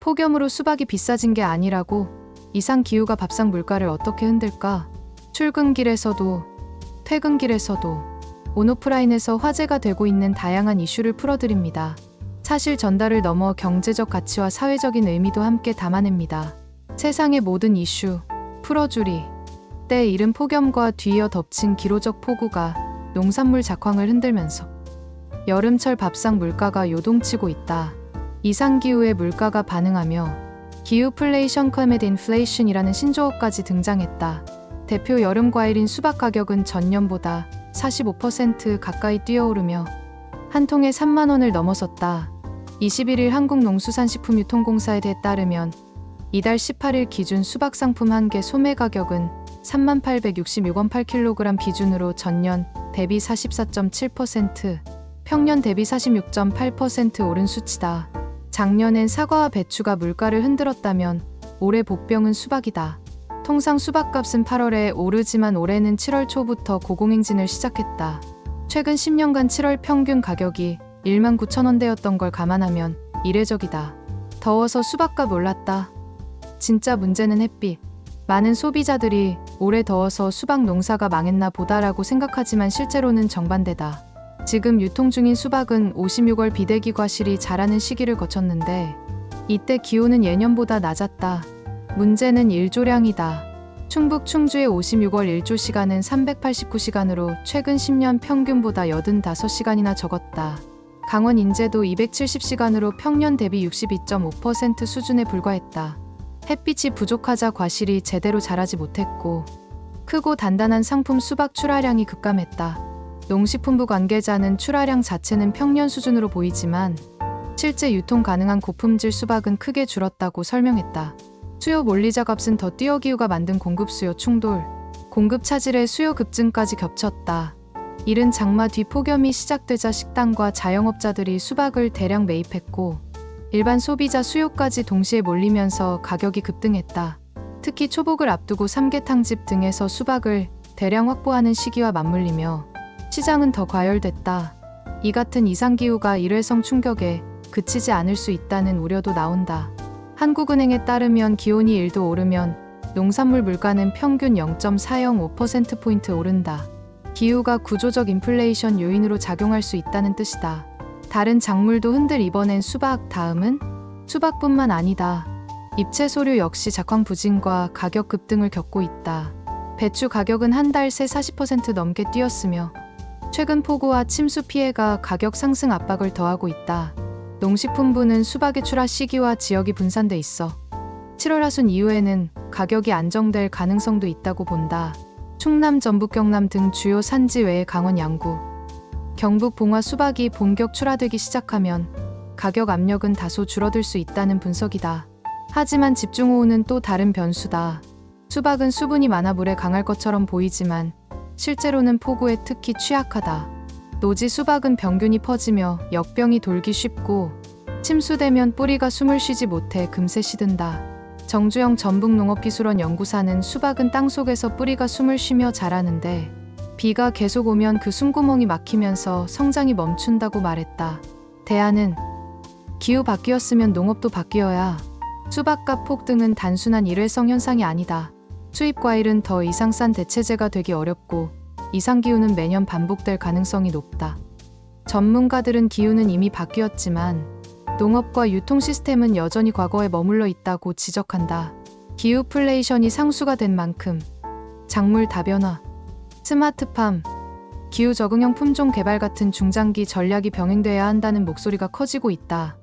폭염으로 수박이 비싸진 게 아니라고. 이상 기후가 밥상 물가를 어떻게 흔들까? 출근길에서도 퇴근길에서도 온오프라인에서 화제가 되고 있는 다양한 이슈를 풀어드립니다. 사실 전달을 넘어 경제적 가치와 사회적인 의미도 함께 담아냅니다. 세상의 모든 이슈 풀어주리. 때 이른 폭염과 뒤이어 덮친 기로적 폭우가 농산물 작황을 흔들면서 여름철 밥상 물가가 요동치고 있다. 이상기후에 물가가 반응하며 기후플레이션 클라이밋 인플레이션이라는 신조어까지 등장했다. 대표 여름 과일인 수박 가격은 전년보다 45% 가까이 뛰어오르며 한 통에 3만 원을 넘어섰다. 21일 한국농수산식품유통공사에 따르면 이달 18일 기준 수박 상품 한 개 소매 가격은 3866원 8kg 기준으로 전년 대비 44.7%, 평년 대비 46.8% 오른 수치다. 작년엔 사과와 배추가 물가를 흔들었다면 올해 복병은 수박이다. 통상 수박값은 8월에 오르지만 올해는 7월 초부터 고공행진을 시작했다. 최근 10년간 7월 평균 가격이 19,000원대였던 걸 감안하면 이례적이다. 더워서 수박값 올랐다. 진짜 문제는 햇빛. 많은 소비자들이 올해 더워서 수박 농사가 망했나 보다라고 생각하지만 실제로는 정반대다. 지금 유통 중인 수박은 56월 비대기 과실이 자라는 시기를 거쳤는데 이때 기온은 예년보다 낮았다. 문제는 일조량이다. 충북 충주의 56월 일조 시간은 389시간으로 최근 10년 평균보다 85시간이나 적었다. 강원 인제도 270시간으로 평년 대비 62.5% 수준에 불과했다. 햇빛이 부족하자 과실이 제대로 자라지 못했고 크고 단단한 상품 수박 출하량이 급감했다. 농식품부 관계자는 출하량 자체는 평년 수준으로 보이지만 실제 유통 가능한 고품질 수박은 크게 줄었다고 설명했다. 수요 몰리자 값은 더 뛰어 기후가 만든 공급 수요 충돌, 공급 차질에 수요 급증까지 겹쳤다. 이른 장마 뒤 폭염이 시작되자 식당과 자영업자들이 수박을 대량 매입했고 일반 소비자 수요까지 동시에 몰리면서 가격이 급등했다. 특히 초복을 앞두고 삼계탕집 등에서 수박을 대량 확보하는 시기와 맞물리며 시장은 더 과열됐다. 이 같은 이상기후가 일회성 충격에 그치지 않을 수 있다는 우려도 나온다. 한국은행에 따르면 기온이 1도 오르면 농산물 물가는 평균 0.405%포인트 오른다. 기후가 구조적 인플레이션 요인으로 작용할 수 있다는 뜻이다. 다른 작물도 흔들 이번엔 수박, 다음은? 수박뿐만 아니다. 잎채소류 역시 작황 부진과 가격 급등을 겪고 있다. 배추 가격은 한 달 새 40% 넘게 뛰었으며 최근 폭우와 침수 피해가 가격 상승 압박을 더하고 있다. 농식품부는 수박의 출하 시기와 지역이 분산돼 있어 7월 하순 이후에는 가격이 안정될 가능성도 있다고 본다. 충남, 전북, 경남 등 주요 산지 외에 강원 양구, 경북 봉화 수박이 본격 출하되기 시작하면 가격 압력은 다소 줄어들 수 있다는 분석이다. 하지만 집중호우는 또 다른 변수다. 수박은 수분이 많아 물에 강할 것처럼 보이지만 실제로는 폭우에 특히 취약하다. 노지 수박은 병균이 퍼지며 역병이 돌기 쉽고 침수되면 뿌리가 숨을 쉬지 못해 금세 시든다. 정주영 전북농업기술원 연구사는 수박은 땅속에서 뿌리가 숨을 쉬며 자라는데 비가 계속 오면 그 숨구멍이 막히면서 성장이 멈춘다고 말했다. 대안은 기후 바뀌었으면 농업도 바뀌어야. 수박값 폭등은 단순한 일회성 현상이 아니다. 수입 과일은 더 이상 싼 대체재가 되기 어렵고 이상기후는 매년 반복될 가능성이 높다. 전문가들은 기후는 이미 바뀌었지만 농업과 유통 시스템은 여전히 과거에 머물러 있다고 지적한다. 기후플레이션이 상수가 된 만큼 작물 다변화, 스마트팜, 기후 적응형 품종 개발 같은 중장기 전략이 병행돼야 한다는 목소리가 커지고 있다.